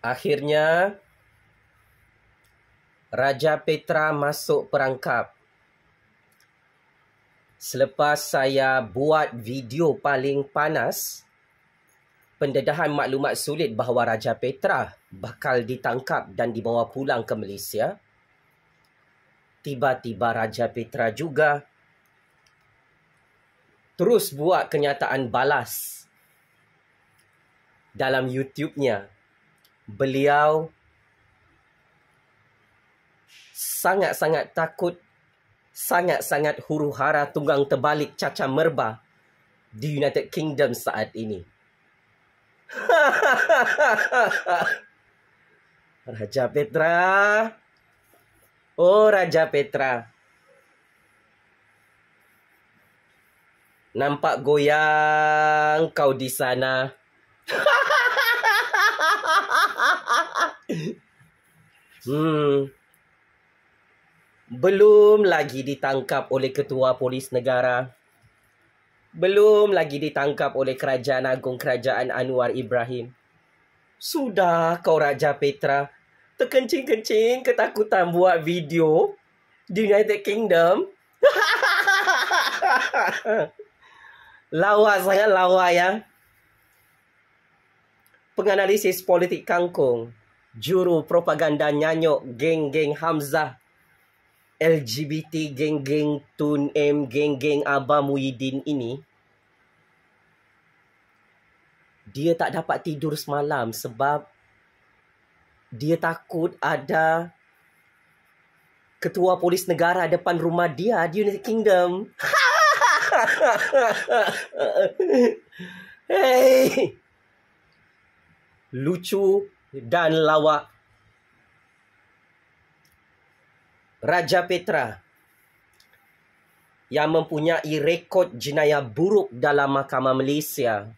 Akhirnya, Raja Petra masuk perangkap. Selepas saya buat video paling panas, pendedahan maklumat sulit bahawa Raja Petra bakal ditangkap dan dibawa pulang ke Malaysia, tiba-tiba Raja Petra juga terus buat kenyataan balas dalam YouTube-nya. Beliau sangat-sangat takut, sangat-sangat huru-hara tunggang terbalik caca merba di United Kingdom saat ini. Raja Petra. Oh, Raja Petra. Nampak goyang kau di sana. Belum lagi ditangkap oleh Ketua Polis Negara. Belum lagi ditangkap oleh Kerajaan Agung Kerajaan Anwar Ibrahim. Sudah kau Raja Petra terkencing-kencing ketakutan buat video di United Kingdom. Lawa sangat lawa ya. Penganalisis politik kangkung, juru propaganda nyanyuk geng-geng Hamzah, LGBT geng-geng Tun M, geng-geng Abah Muhyiddin ini, dia tak dapat tidur semalam sebab dia takut ada Ketua Polis Negara depan rumah dia di United Kingdom. Hey, lucu dan lawak. Raja Petra yang mempunyai rekod jenayah buruk dalam Mahkamah Malaysia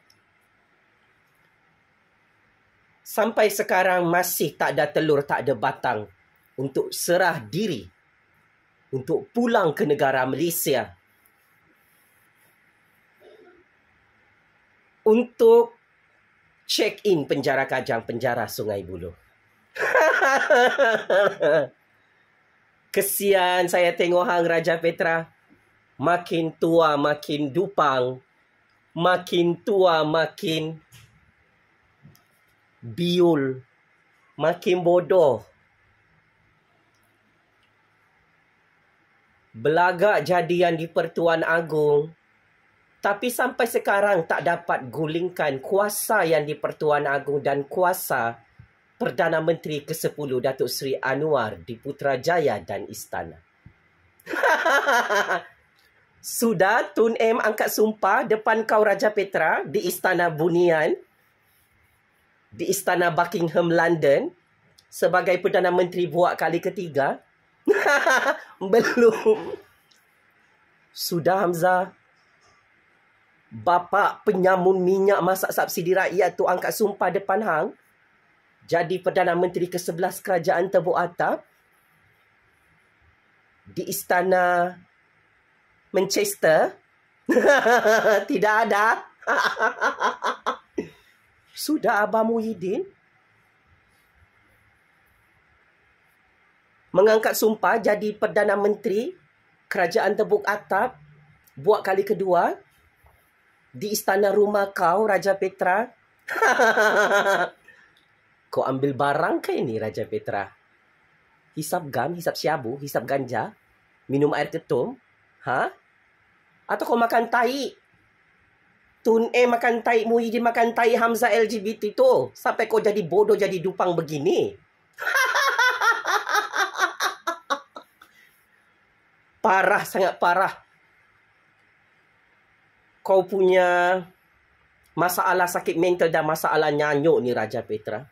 sampai sekarang masih tak ada telur, tak ada batang untuk serah diri, untuk pulang ke negara Malaysia, untuk check-in penjara Kajang, penjara Sungai Buloh. Kesian saya tengok hang Raja Petra. Makin tua makin dupang, makin tua makin biul, makin bodoh. Belagak jadian di Pertuan Agong, tapi sampai sekarang tak dapat gulingkan kuasa yang di Pertuan Agong dan kuasa Perdana Menteri ke-10 Datuk Seri Anwar di Putrajaya dan Istana. Sudah Tun M angkat sumpah depan kau Raja Petra di Istana Bunian, di Istana Buckingham London sebagai Perdana Menteri buat kali ketiga. Belum. Sudah Hamzah. Bapa penyamun minyak masak subsidi rakyat tu angkat sumpah depan hang jadi Perdana Menteri ke-11 Kerajaan Tebuk Atap di Istana Manchester. Tidak ada. Sudah Abah Muhyiddin mengangkat sumpah jadi Perdana Menteri Kerajaan Tebuk Atap buat kali kedua di istana rumah kau Raja Petra. Kau ambil barang ke ini Raja Petra? Hisap gam, hisap syabu, hisap ganja, minum air ketum, ha? Atau kau makan tai? Tun E makan tai, Muhyiddin makan tai, Hamzah LGBT tu. Sampai kau jadi bodoh, jadi dupang begini. Parah, sangat parah. Kau punya masalah sakit mental dan masalah nyanyuk ni Raja Petra.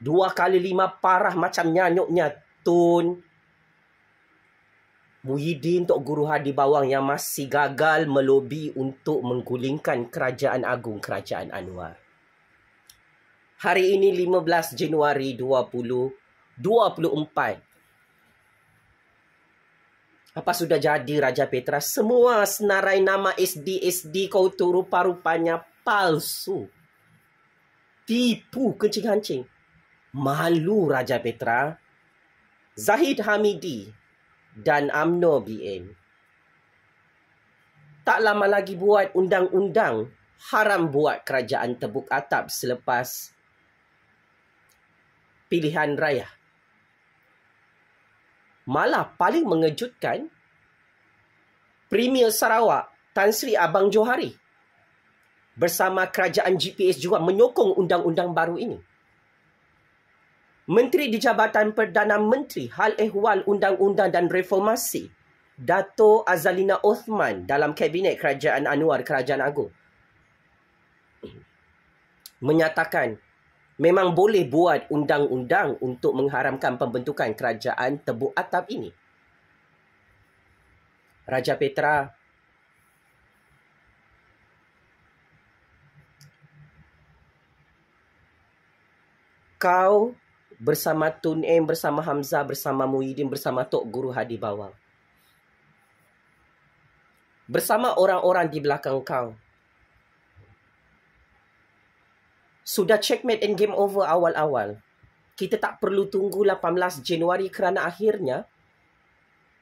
2 kali 5 parah macam nyanyuknya Tun Muhyiddin, Tok Guru Hadi Bawang yang masih gagal melobi untuk menggulingkan Kerajaan Agung Kerajaan Anwar. Hari ini 15 Januari 2024. Apa sudah jadi Raja Petra? Semua senarai nama SD kau tu rupa-rupanya palsu. Tipu kencing-kancing. Malu Raja Petra. Zahid Hamidi dan UMNO BN tak lama lagi buat undang-undang haram buat kerajaan tebuk atap selepas pilihan raya. Malah paling mengejutkan, Premier Sarawak Tan Sri Abang Johari bersama kerajaan GPS juga menyokong undang-undang baru ini. Menteri di Jabatan Perdana Menteri Hal Ehwal Undang-Undang dan Reformasi Dato' Azalina Othman dalam Kabinet Kerajaan Anwar Kerajaan Agong menyatakan memang boleh buat undang-undang untuk mengharamkan pembentukan kerajaan tebuk atap ini. Raja Petra, kau bersama Tun M, bersama Hamzah, bersama Muhyiddin, bersama Tok Guru Hadi Bawang, bersama orang-orang di belakang kau, sudah checkmate and game over awal-awal. Kita tak perlu tunggu 18 Januari kerana akhirnya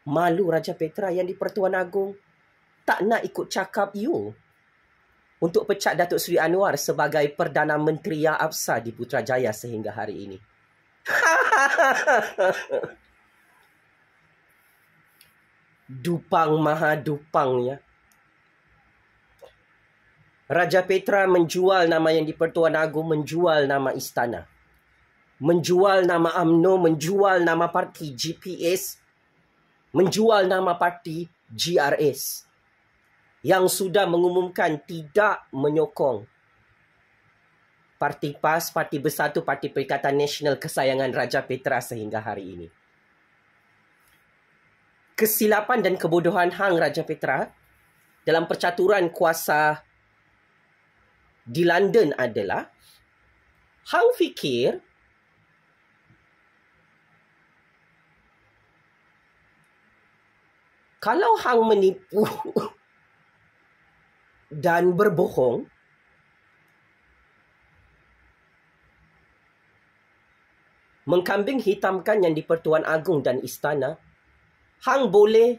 malu Raja Petra yang di Pertuan Agong tak nak ikut cakap you untuk pecat Datuk Seri Anwar sebagai Perdana Menteri yang absah di Putrajaya sehingga hari ini. Dupang maha dupangnya. Raja Petra menjual nama yang di Pertuan Agong, menjual nama istana, menjual nama UMNO, menjual nama parti GPS, menjual nama parti GRS yang sudah mengumumkan tidak menyokong Parti PAS, Parti Bersatu, Parti Perikatan Nasional kesayangan Raja Petra sehingga hari ini. Kesilapan dan kebodohan hang Raja Petra dalam percaturan kuasa di London adalah hang fikir kalau hang menipu dan berbohong, mengkambing hitamkan yang di Pertuan Agong dan istana, hang boleh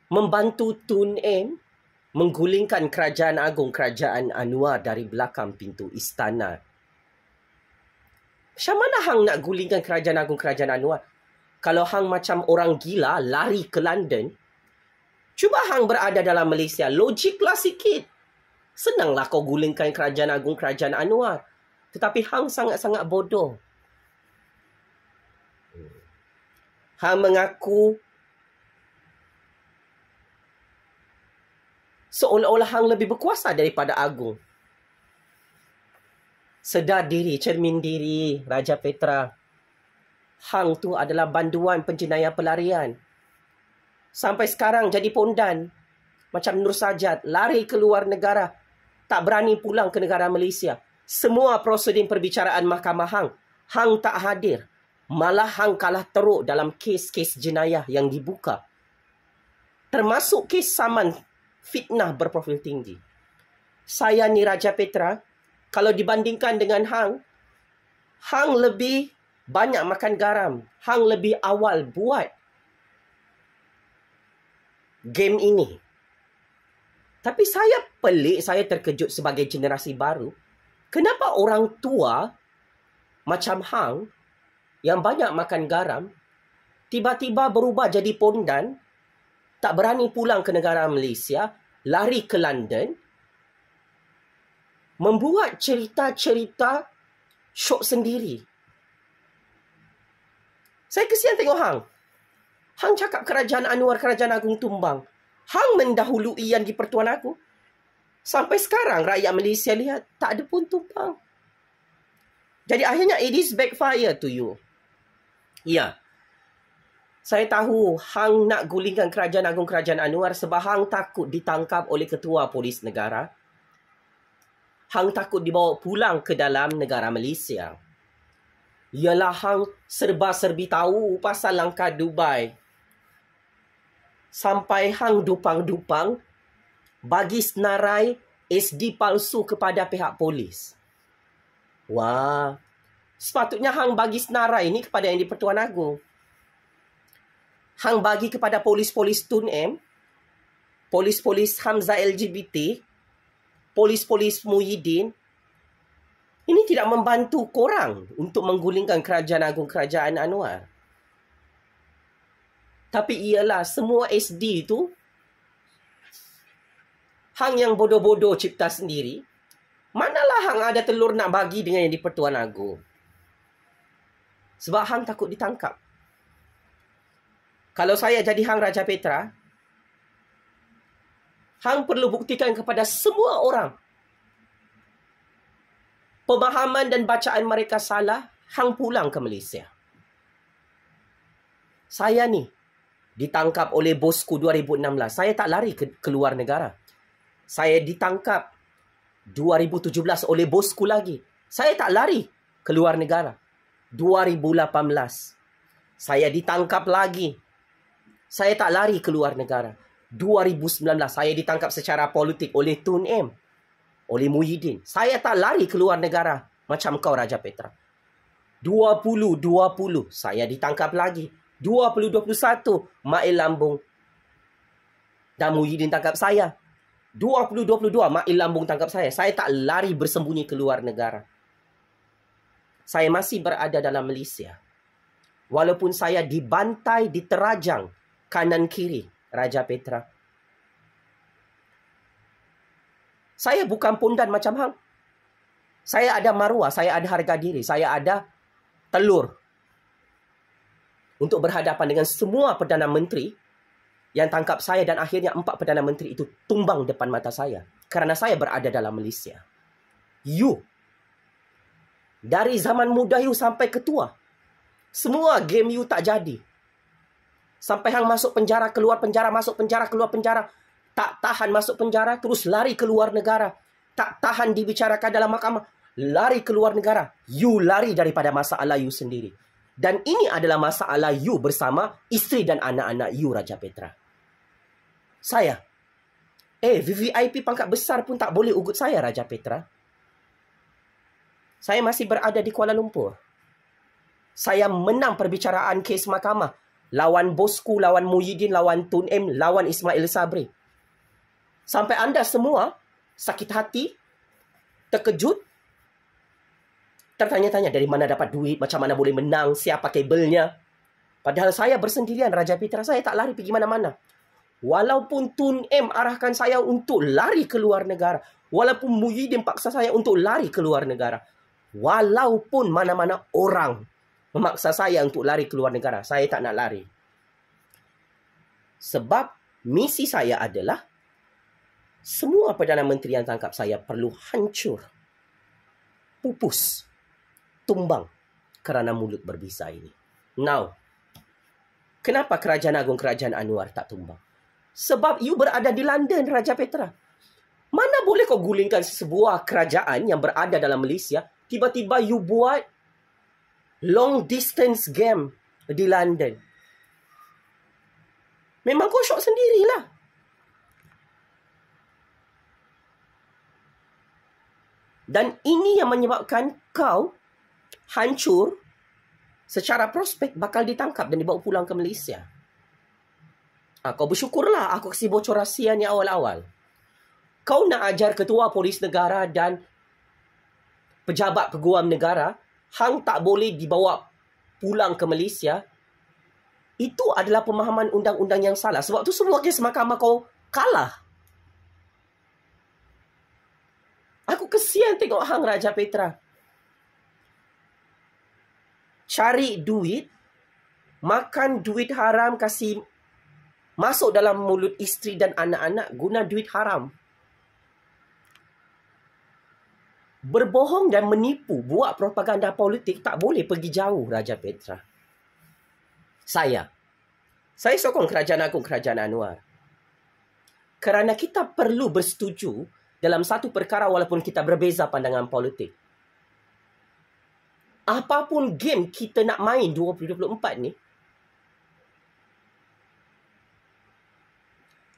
membantu Tun M menggulingkan Kerajaan Agong Kerajaan Anwar dari belakang pintu istana. Macam mana hang nak gulingkan Kerajaan Agong Kerajaan Anwar? Kalau hang macam orang gila lari ke London, cuba hang berada dalam Malaysia, logiklah sikit. Senanglah kau gulingkan Kerajaan Agong Kerajaan Anwar. Tetapi hang sangat-sangat bodoh. Hang mengaku seolah-olah hang lebih berkuasa daripada Agong. Sedar diri, cermin diri, Raja Petra. Hang tu adalah banduan penjenayah pelarian. Sampai sekarang jadi pondan. Macam Nur Sajat, lari ke luar negara. Tak berani pulang ke negara Malaysia. Semua prosedur perbicaraan mahkamah hang tak hadir. Malah hang kalah teruk dalam kes-kes jenayah yang dibuka. Termasuk kes saman fitnah berprofil tinggi. Saya ni Raja Petra, kalau dibandingkan dengan hang lebih banyak makan garam. Hang lebih awal buat game ini. Tapi saya pelik, saya terkejut sebagai generasi baru. Kenapa orang tua macam hang yang banyak makan garam tiba-tiba berubah jadi pondan, tak berani pulang ke negara Malaysia, lari ke London, membuat cerita-cerita syok sendiri. Saya kesian tengok hang. Hang cakap Kerajaan Anwar, Kerajaan Agong tumbang. Hang mendahului yang di Pertuan Agong. Sampai sekarang rakyat Malaysia lihat tak ada pun tumbang. Jadi akhirnya it is backfire to you. Ya. Saya tahu hang nak gulingkan Kerajaan Agong Kerajaan Anwar sebab hang takut ditangkap oleh Ketua Polis Negara. Hang takut dibawa pulang ke dalam negara Malaysia. Ialah hang serba-serbi tahu pasal langkah Dubai. Sampai hang dupang-dupang bagi senarai SD palsu kepada pihak polis. Wah, Sepatutnya hang bagi senarai ini kepada Yang di-Pertuan Agong. Hang bagi kepada polis-polis Tun M, polis-polis Hamzah LGBT, polis-polis Muhyiddin. Ini tidak membantu korang untuk menggulingkan Kerajaan Agung Kerajaan Anwar. Tapi ialah semua SD itu, hang yang bodoh-bodoh cipta sendiri, manalah hang ada telur nak bagi dengan Yang di-Pertuan Agong. Sebab hang takut ditangkap. Kalau saya jadi hang Raja Petra, hang perlu buktikan kepada semua orang pemahaman dan bacaan mereka salah, hang pulang ke Malaysia. Saya ni ditangkap oleh bosku 2016. Saya tak lari ke luar negara. Saya ditangkap 2017 oleh bosku lagi. Saya tak lari ke luar negara. 2018 saya ditangkap lagi. Saya tak lari ke luar negara. 2019 saya ditangkap secara politik oleh Tun M, oleh Muhyiddin. Saya tak lari ke luar negara macam kau Raja Petra. 2020 saya ditangkap lagi. 2021 Mail Lambung dan Muhyiddin tangkap saya. 2022 Mail Lambung tangkap saya. Saya tak lari bersembunyi ke luar negara. Saya masih berada dalam Malaysia. Walaupun saya dibantai, diterajang kanan kiri Raja Petra. Saya bukan pondan macam hang. Saya ada maruah, saya ada harga diri, saya ada telur untuk berhadapan dengan semua Perdana Menteri yang tangkap saya, dan akhirnya 4 Perdana Menteri itu tumbang depan mata saya kerana saya berada dalam Malaysia. You, dari zaman muda you sampai ketua, semua game you tak jadi. Sampai hang masuk penjara, keluar penjara, masuk penjara, keluar penjara. Tak tahan masuk penjara, terus lari ke luar negara. Tak tahan dibicarakan dalam mahkamah, lari ke luar negara. You lari daripada masalah you sendiri. Dan ini adalah masalah you bersama isteri dan anak-anak you, Raja Petra. Saya, VVIP pangkat besar pun tak boleh ugut saya, Raja Petra. Saya masih berada di Kuala Lumpur. Saya menang perbicaraan kes mahkamah. Lawan bosku, lawan Muhyiddin, lawan Tun M, lawan Ismail Sabri. Sampai anda semua sakit hati, terkejut, tertanya-tanya dari mana dapat duit, macam mana boleh menang, siapa kabelnya. Padahal saya bersendirian, Raja Petra. Saya tak lari pergi mana-mana. Walaupun Tun M arahkan saya untuk lari ke luar negara. Walaupun Muhyiddin paksa saya untuk lari ke luar negara. Walaupun mana-mana orang memaksa saya untuk lari ke luar negara, saya tak nak lari. Sebab misi saya adalah semua Perdana Menteri yang tangkap saya perlu hancur, pupus, tumbang kerana mulut berbisa ini. Now, kenapa Kerajaan Agung Kerajaan Anwar tak tumbang? Sebab you berada di London, Raja Petra. Mana boleh kau gulingkan sebuah kerajaan yang berada dalam Malaysia, tiba-tiba you buat long distance game di London. Memang kau syok sendirilah. Dan ini yang menyebabkan kau hancur secara prospek, bakal ditangkap dan dibawa pulang ke Malaysia. Kau bersyukurlah aku kasih bocor rahsia ni awal-awal. Kau nak ajar ketua polis negara dan pejabat peguam negara, hang tak boleh dibawa pulang ke Malaysia. Itu adalah pemahaman undang-undang yang salah. Sebab tu semua kes mahkamah kau kalah. Aku kesian tengok hang, Raja Petra. Cari duit, makan duit haram, kasih masuk dalam mulut isteri dan anak-anak guna duit haram. Berbohong dan menipu, buat propaganda politik tak boleh pergi jauh, Raja Petra. Saya sokong Kerajaan Agung Kerajaan Anwar. Kerana kita perlu bersetuju dalam satu perkara walaupun kita berbeza pandangan politik. Apapun game kita nak main 2024 ni,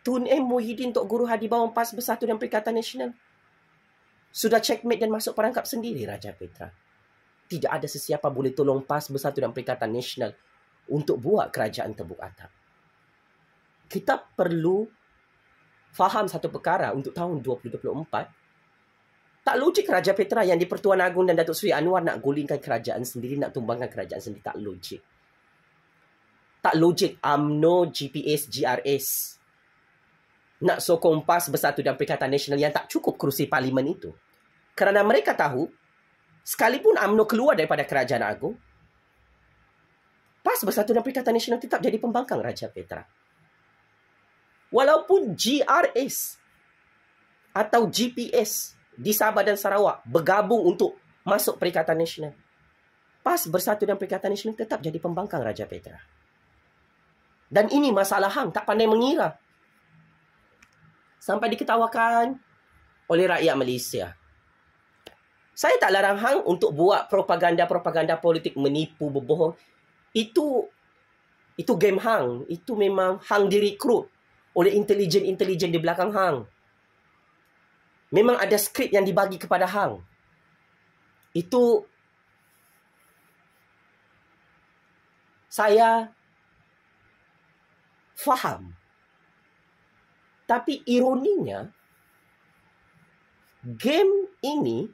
Tun M, Muhyiddin, Tok Guru Hadi Bawang, PAS Bersatu dan Perikatan Nasional sudah checkmate dan masuk perangkap sendiri, Raja Petra. tidak ada sesiapa boleh tolong PAS Bersatu dan Perikatan Nasional untuk buat kerajaan tebuk atap. Kita perlu faham satu perkara untuk tahun 2024. Tak logik Raja Petra yang di Pertuan Agong dan Datuk Seri Anwar nak gulingkan kerajaan sendiri, nak tumbangkan kerajaan sendiri. Tak logik. Tak logik UMNO, GPS, GRS nak sokong PAS Bersatu dan Perikatan Nasional yang tak cukup kerusi parlimen itu. Kerana mereka tahu, sekalipun UMNO keluar daripada kerajaan agung, PAS Bersatu dan Perikatan Nasional tetap jadi pembangkang Raja Petra. Walaupun GRS atau GPS di Sabah dan Sarawak bergabung untuk masuk Perikatan Nasional, PAS Bersatu dan Perikatan Nasional tetap jadi pembangkang Raja Petra. Dan ini masalah hang tak pandai mengira. Sampai diketawakan oleh rakyat Malaysia. Saya tak larang hang untuk buat propaganda-propaganda politik, menipu, berbohong. Itu game hang. Itu memang hang direkrut oleh intelijen-intelijen di belakang hang. Memang ada skrip yang dibagi kepada hang. Itu saya faham. Tapi ironinya, game ini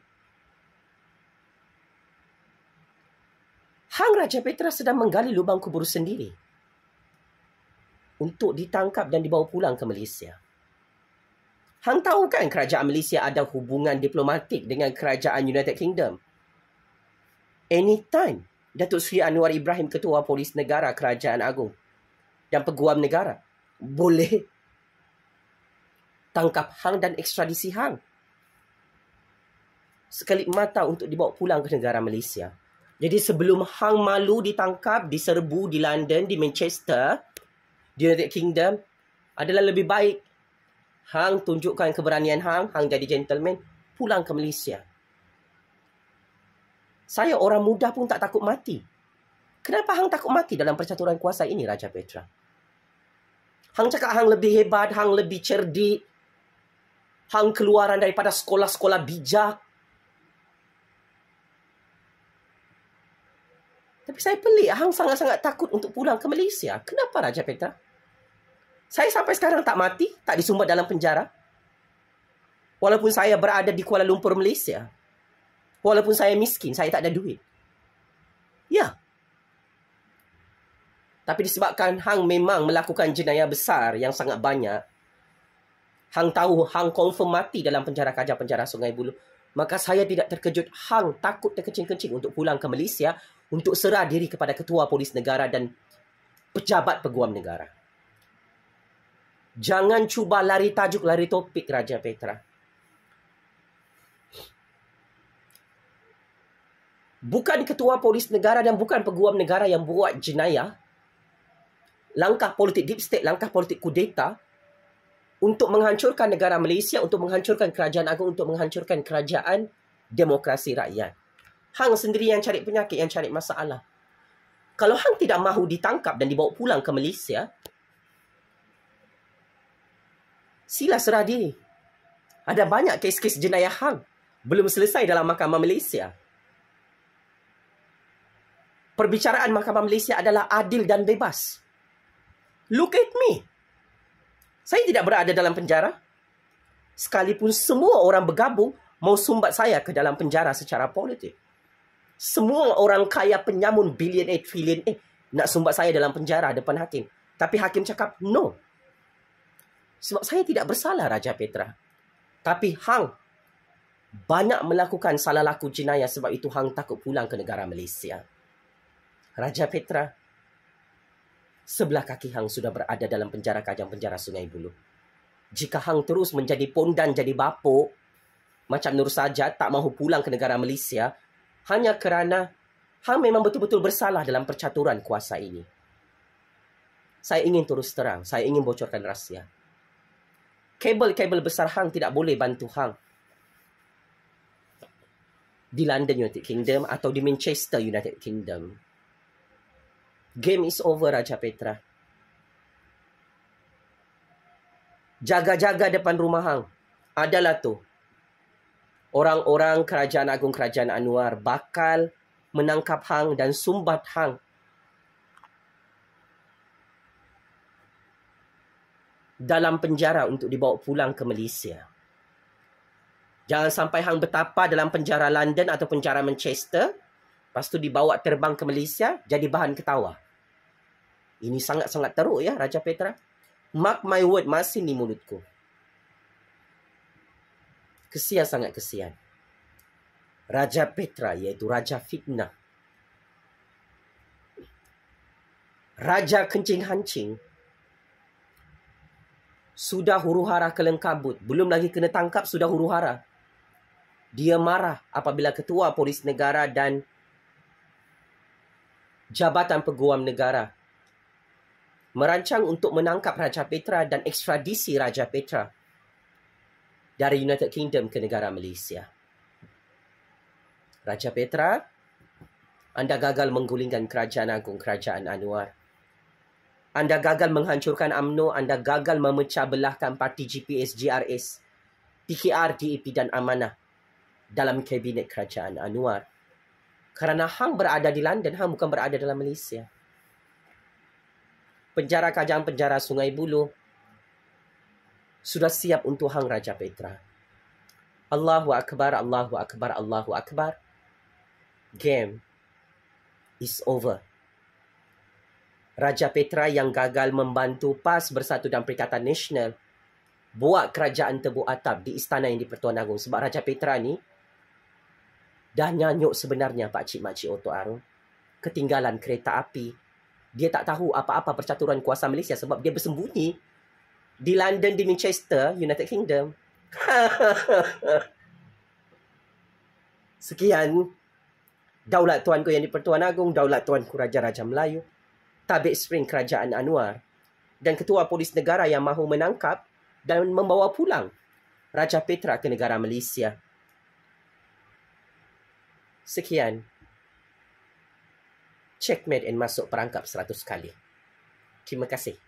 hang Raja Petra sedang menggali lubang kubur sendiri untuk ditangkap dan dibawa pulang ke Malaysia. Hang tahu kan kerajaan Malaysia ada hubungan diplomatik dengan kerajaan United Kingdom. Anytime Datuk Seri Anwar Ibrahim, Ketua Polis Negara Kerajaan Agong dan Peguam Negara, boleh tangkap hang dan ekstradisi hang sekelip mata untuk dibawa pulang ke negara Malaysia. Jadi sebelum hang malu ditangkap, diserbu di London, di Manchester, di United Kingdom, adalah lebih baik hang tunjukkan keberanian hang jadi gentleman, pulang ke Malaysia. Saya orang muda pun tak takut mati. Kenapa hang takut mati dalam percaturan kuasa ini, Raja Petra? Hang cakap hang lebih hebat, hang lebih cerdik, hang keluaran daripada sekolah-sekolah bijak. Tapi saya pelik, hang sangat-sangat takut untuk pulang ke Malaysia. Kenapa, Raja Petra? Saya sampai sekarang tak mati, tak disumbat dalam penjara. Walaupun saya berada di Kuala Lumpur, Malaysia. Walaupun saya miskin, saya tak ada duit. Ya. Tapi disebabkan hang memang melakukan jenayah besar yang sangat banyak, hang tahu hang confirm mati dalam penjara Kaja Penjara Sungai Buloh, maka saya tidak terkejut hang takut terkencing-kencing untuk pulang ke Malaysia untuk serah diri kepada Ketua Polis Negara dan pejabat Peguam Negara. Jangan cuba lari tajuk, lari topik, Raja Petra. Bukan Ketua Polis Negara dan bukan Peguam Negara yang buat jenayah. Langkah politik deep state, langkah politik kudeta untuk menghancurkan negara Malaysia, untuk menghancurkan kerajaan agung, untuk menghancurkan kerajaan demokrasi rakyat. Hang sendiri yang cari penyakit, yang cari masalah. Kalau hang tidak mahu ditangkap dan dibawa pulang ke Malaysia, sila serah diri. Ada banyak kes-kes jenayah hang belum selesai dalam Mahkamah Malaysia. Perbicaraan Mahkamah Malaysia adalah adil dan bebas. Look at me. Saya tidak berada dalam penjara. Sekalipun semua orang bergabung mau sumbat saya ke dalam penjara secara politik. Semua orang kaya penyamun billionaire, trillionaire nak sumbat saya dalam penjara depan hakim. Tapi hakim cakap no. Sebab saya tidak bersalah, Raja Petra. Tapi hang banyak melakukan salah laku jenayah, sebab itu hang takut pulang ke negara Malaysia. Raja Petra, sebelah kaki hang sudah berada dalam penjara Kajang Penjara Sungai Buloh. Jika hang terus menjadi pondan, jadi bapuk, macam Nur Sajat tak mahu pulang ke negara Malaysia, hanya kerana hang memang betul-betul bersalah dalam percaturan kuasa ini. Saya ingin terus terang, saya ingin bocorkan rahsia. Kabel-kabel besar hang tidak boleh bantu hang di London, United Kingdom, atau di Manchester, United Kingdom. Game is over, Raja Petra. Jaga-jaga depan rumah hang. Adalah tu orang-orang Kerajaan Agung Kerajaan Anwar bakal menangkap hang dan sumbat hang. Dalam penjara untuk dibawa pulang ke Malaysia. Jangan sampai hang betapa dalam penjara London atau penjara Manchester, lepas tu dibawa terbang ke Malaysia, jadi bahan ketawa. Ini sangat-sangat teruk ya, Raja Petra. Mark my word, masih ni mulutku. Kesian, sangat kesian. Raja Petra, iaitu Raja Fitnah. Raja Kencing Hancing. Sudah huru-hara kelengkabut. Belum lagi kena tangkap, sudah huru-hara. Dia marah apabila Ketua Polis Negara dan Jabatan Peguam Negara merancang untuk menangkap Raja Petra dan ekstradisi Raja Petra dari United Kingdom ke negara Malaysia. Raja Petra, anda gagal menggulingkan Kerajaan Agung Kerajaan Anwar. Anda gagal menghancurkan UMNO, anda gagal memecah belahkan parti GPS, GRS, PKR, DAP dan Amanah dalam kabinet Kerajaan Anwar. Kerana hang berada di London, hang bukan berada dalam Malaysia. Penjara Kajang, penjara Sungai Buloh sudah siap untuk hang Raja Petra. Allahu Akbar, Allahu Akbar, Allahu Akbar. Game is over. Raja Petra yang gagal membantu PAS Bersatu dan Perikatan Nasional buat kerajaan tebuk atap di istana yang di Pertuan Agong. Sebab Raja Petra ni dah nyanyuk sebenarnya pakcik makcik Oto Arum. Ketinggalan kereta api. Dia tak tahu apa-apa percaturan kuasa Malaysia sebab dia bersembunyi di London, di Manchester, United Kingdom. Sekian daulat tuanku yang di Pertuan Agong, daulat tuanku Raja-Raja Melayu, Tabik Spring Kerajaan Anwar dan Ketua Polis Negara yang mahu menangkap dan membawa pulang Raja Petra ke negara Malaysia. Sekian. Checkmate and masuk perangkap 100 kali. Terima kasih.